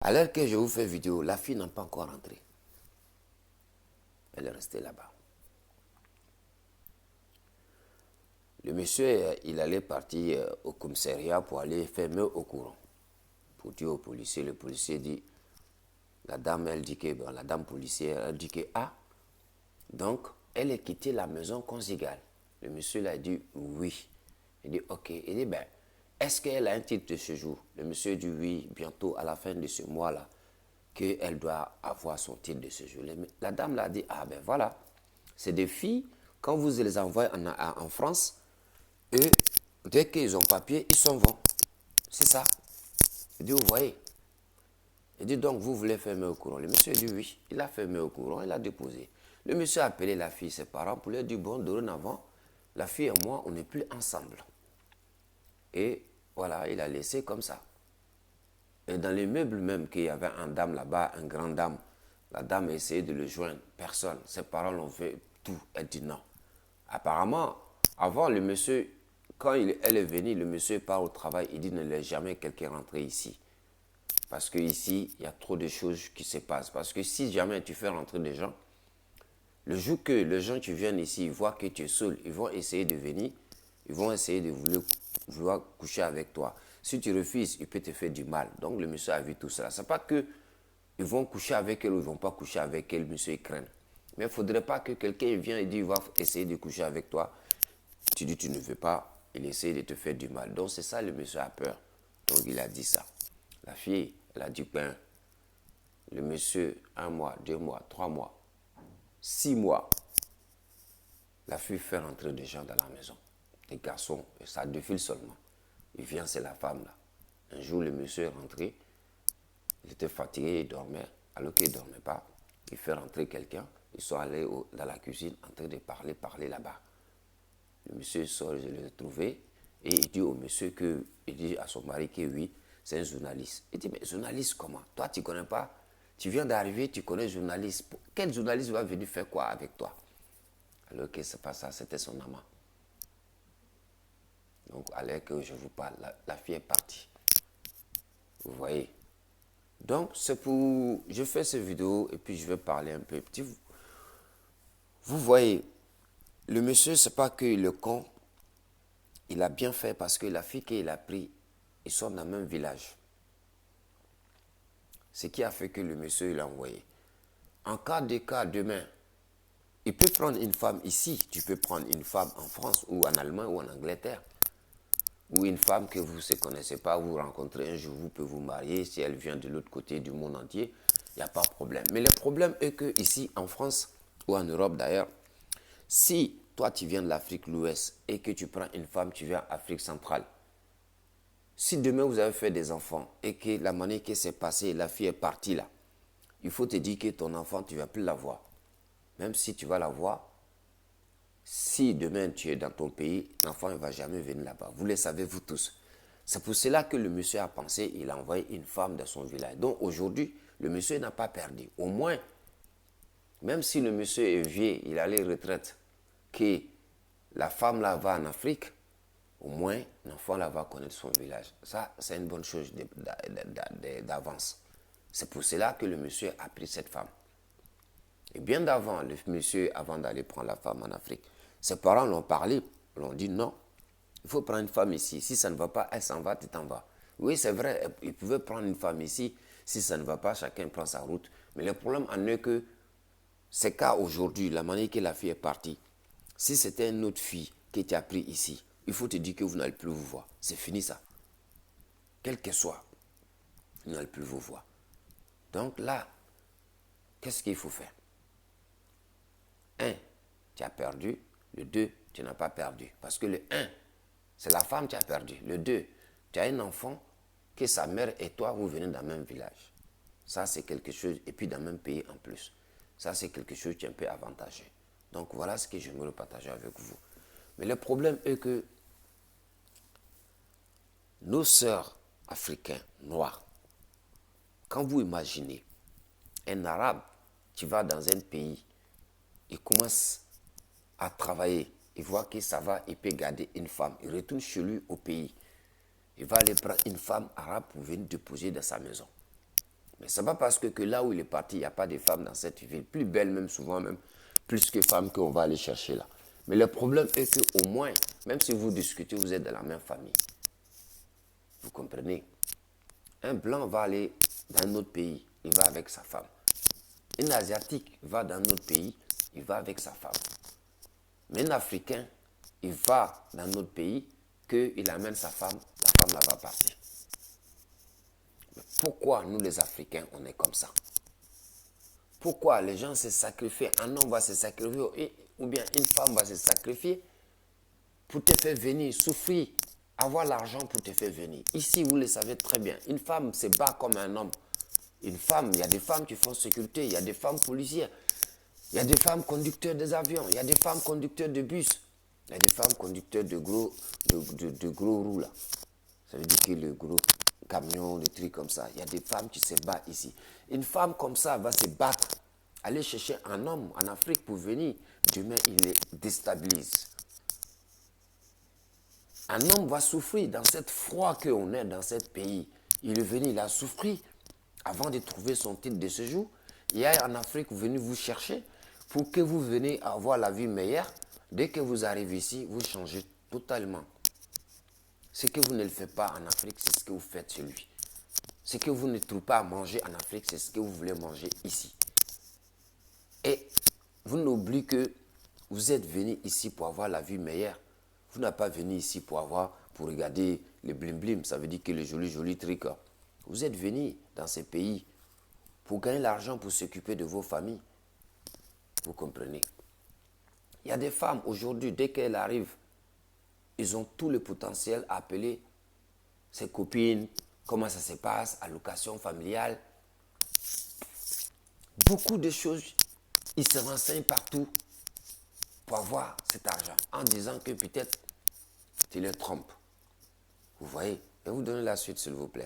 À l'heure que je vous fais vidéo, la fille n'a pas encore rentré. Elle est restée là-bas. Le monsieur, il allait partir au commissariat pour aller fermer au courant. Pour dire au policier, le policier dit, la dame, elle dit que, la dame policière, elle dit que, donc, elle a quitté la maison conjugale. Le monsieur l'a dit oui. Il dit ok. Il dit est-ce qu'elle a un titre de séjour? Le monsieur dit oui, bientôt à la fin de ce mois-là, qu'elle doit avoir son titre de séjour. La dame l'a dit voilà, c'est des filles, quand vous les envoyez en France, eux, dès qu'ils ont papier, ils s'en vont. C'est ça. Il dit vous voyez. Il dit donc vous voulez fermer au courant. Le monsieur dit oui. Il a fermé au courant, il a déposé. Le monsieur a appelé la fille, ses parents, pour lui dire bon, dorénavant, la fille et moi, on n'est plus ensemble. Et voilà, il a laissé comme ça. Et dans les meubles même, qu'il y avait un dame là-bas, une grande dame, la dame a essayé de le joindre, personne. Ses parents l'ont fait tout. Elle dit non. Apparemment, avant, le monsieur, quand elle est venue, le monsieur part au travail, il dit ne laisse jamais quelqu'un rentrer ici. Parce qu'ici, il y a trop de choses qui se passent. Parce que si jamais tu fais rentrer des gens, le jour que les gens qui viennent ici, ils voient que tu es seul, ils vont essayer de venir, ils vont essayer de vouloir coucher avec toi. Si tu refuses, il peut te faire du mal. Donc le monsieur a vu tout cela. Ce n'est pas que ils vont coucher avec elle ou ils ne vont pas coucher avec elle, le monsieur craint. Mais il ne faudrait pas que quelqu'un vienne et dise il va essayer de coucher avec toi. Tu dis tu ne veux pas, il essaie de te faire du mal. Donc c'est ça, le monsieur a peur. Donc il a dit ça. La fille, elle a dit le monsieur, 1 mois, 2 mois, 3 mois, 6 mois, la fille fait rentrer des gens dans la maison. Des garçons, et ça défile seulement. Il vient, c'est la femme là. Un jour, le monsieur est rentré. Il était fatigué, il dormait. Alors qu'il ne dormait pas, il fait rentrer quelqu'un. Ils sont allés dans la cuisine en train de parler là-bas. Le monsieur sort, je l'ai trouvé. Et il dit au monsieur il dit à son mari que oui, c'est un journaliste. Il dit, mais journaliste comment? Toi, tu ne connais pas. Tu viens d'arriver, tu connais journaliste. Quel journaliste va venir faire quoi avec toi? Alors que ce n'est pas ça, c'était son amant. Donc, à l'heure que je vous parle, la fille est partie. Vous voyez. Donc, c'est pour... Je fais cette vidéo et puis je vais parler un peu. Vous voyez, le monsieur, c'est pas que le con, il a bien fait parce que la fille qu'il a pris, ils sont dans le même village. Ce qui a fait que le monsieur, il l'a envoyé. En cas demain, il peut prendre une femme ici. Tu peux prendre une femme en France ou en Allemagne ou en Angleterre. Ou une femme que vous ne connaissez pas, vous rencontrez un jour, vous pouvez vous marier. Si elle vient de l'autre côté du monde entier, il n'y a pas de problème. Mais le problème est que ici, en France ou en Europe d'ailleurs, si toi tu viens de l'Afrique de l'Ouest et que tu prends une femme, tu viens d'Afrique centrale, si demain vous avez fait des enfants et que la manière que c'est passé, la fille est partie là, il faut te dire que ton enfant, tu ne vas plus la voir. Même si tu vas la voir, si demain tu es dans ton pays, l'enfant ne va jamais venir là-bas. Vous le savez, vous tous. C'est pour cela que le monsieur a pensé, il a envoyé une femme dans son village. Donc aujourd'hui, le monsieur n'a pas perdu. Au moins, même si le monsieur est vieux, il a les retraites, que la femme là va en Afrique, au moins l'enfant là va connaître son village. Ça, c'est une bonne chose d'avance. C'est pour cela que le monsieur a pris cette femme. Et bien d'avant, le monsieur, avant d'aller prendre la femme en Afrique, ses parents l'ont parlé, l'ont dit non, il faut prendre une femme ici. Si ça ne va pas, elle s'en va, tu t'en vas. Oui, c'est vrai, il pouvait prendre une femme ici. Si ça ne va pas, chacun prend sa route. Mais le problème en est que c'est qu'à aujourd'hui, la manière que la fille est partie, si c'était une autre fille qui t'a pris ici, il faut te dire que vous n'allez plus vous voir. C'est fini ça. Quel que soit, vous n'allez plus vous voir. Donc là, qu'est-ce qu'il faut faire? 1, tu as perdu. Le 2, tu n'as pas perdu. Parce que le 1, c'est la femme qui a perdu. Le 2, tu as un enfant que sa mère et toi, vous venez dans le même village. Ça, c'est quelque chose. Et puis dans le même pays en plus. Ça, c'est quelque chose qui est un peu avantageux. Donc voilà ce que j'aimerais partager avec vous. Mais le problème est que nos sœurs africaines, noires, quand vous imaginez un arabe qui va dans un pays, il commence à travailler, il voit que ça va, il peut garder une femme, il retourne chez lui au pays. Il va aller prendre une femme arabe pour venir déposer dans sa maison. Mais ce n'est pas parce que là où il est parti, il n'y a pas de femmes dans cette ville, plus belles même souvent même, plus que femmes qu'on va aller chercher là. Mais le problème est qu'au moins, même si vous discutez, vous êtes de la même famille. Vous comprenez? Un blanc va aller dans un autre pays, il va avec sa femme. Un asiatique va dans notre pays, il va avec sa femme. Mais un Africain, il va dans notre pays, qu'il amène sa femme, la femme là va partir. Mais pourquoi nous les Africains, on est comme ça? Pourquoi les gens se sacrifient? Un homme va se sacrifier ou bien une femme va se sacrifier pour te faire venir, souffrir, avoir l'argent pour te faire venir. Ici, vous le savez très bien, une femme se bat comme un homme. Une femme, il y a des femmes qui font sécurité, il y a des femmes policières, il y a des femmes conducteurs des avions, il y a des femmes conducteurs de bus, il y a des femmes conducteurs de gros roues là. Ça veut dire que le gros camion, des trucs comme ça. Il y a des femmes qui se battent ici. Une femme comme ça va se battre, aller chercher un homme en Afrique pour venir. Demain, il les déstabilise. Un homme va souffrir dans cette froid qu'on est dans ce pays. Il est venu, il a souffert avant de trouver son titre de séjour. Il y a en Afrique venu vous chercher pour que vous veniez avoir la vie meilleure. Dès que vous arrivez ici, vous changez totalement. Ce que vous ne le faites pas en Afrique, c'est ce que vous faites chez lui. Ce que vous ne trouvez pas à manger en Afrique, c'est ce que vous voulez manger ici. Et vous n'oubliez que vous êtes venu ici pour avoir la vie meilleure. Vous n'êtes pas venu ici pour regarder les blim-blim, ça veut dire que les jolis trucs. Vous êtes venu dans ces pays pour gagner l'argent, pour s'occuper de vos familles. Vous comprenez? Il y a des femmes aujourd'hui, dès qu'elles arrivent, ils ont tout le potentiel à appeler ses copines, comment ça se passe, allocation familiale. Beaucoup de choses, ils se renseignent partout pour avoir cet argent, en disant que peut-être tu les trompes. Vous voyez? Et vous donnez la suite, s'il vous plaît.